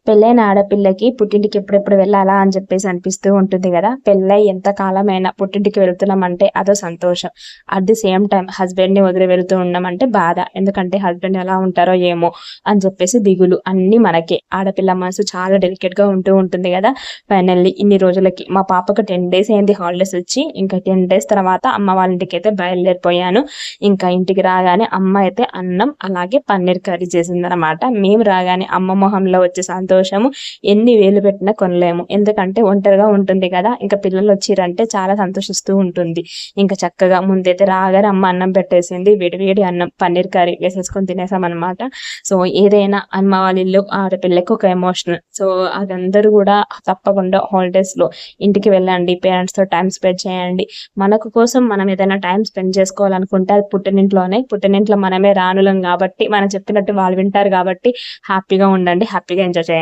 పెళ్ళైన ఆడపిల్లకి పుట్టింటికి ఎప్పుడెప్పుడు వెళ్ళాలా అని చెప్పేసి అనిపిస్తూ ఉంటుంది కదా. పెళ్ళై ఎంత కాలమైనా పుట్టింటికి వెళ్తున్నామంటే అదో సంతోషం. అట్ ది సేమ్ టైం హస్బెండ్ని వదిలి వెళ్తూ ఉన్నామంటే బాధ. ఎందుకంటే హస్బెండ్ ఎలా ఉంటారో ఏమో అని చెప్పేసి దిగులు అన్నీ మనకే. ఆడపిల్ల మనసు చాలా డెలికేట్గా ఉంటూ ఉంటుంది కదా. ఫైనల్లీ ఇన్ని రోజులకి మా పాపకు 10 days అయింది హాలిడేస్ వచ్చి. ఇంకా 10 days తర్వాత అమ్మ వాళ్ళ ఇంటికి అయితే బయలుదేరిపోయాను. ఇంకా ఇంటికి రాగానే అమ్మ అయితే అన్నం అలాగే పన్నీర్ కర్రీ చేసిందనమాట. మేము రాగానే అమ్మ మొహంలో వచ్చే సంతోషము ఎన్ని వేలు పెట్టినా కొనలేము. ఎందుకంటే ఒంటరిగా ఉంటుంది కదా. ఇంకా పిల్లలు వచ్చిరంటే చాలా సంతోషిస్తూ ఉంటుంది. ఇంకా చక్కగా ముందైతే రాగానే అమ్మ అన్నం పెట్టేసింది. వేడి అన్నం పన్నీర్ కర్రీ వేసేసుకొని తినేసాం అనమాట. సో ఏదైనా అమ్మ వాళ్ళ ఇల్లు ఆడపిల్లకి ఒక ఎమోషనల్. సో అదందరూ కూడా తప్పకుండా హాలిడేస్లో ఇంటికి వెళ్ళండి, పేరెంట్స్తో టైం స్పెండ్ చేయండి. మనకు కోసం మనం ఏదైనా టైం స్పెండ్ చేసుకోవాలనుకుంటే అది పుట్టినింట్లోనే. పుట్టినింట్లో మనమే రానులం కాబట్టి మనం చెప్పినట్టు వాళ్ళు వింటారు కాబట్టి హ్యాపీగా ఉండండి, హ్యాపీగా ఎంజాయ్ చేయండి.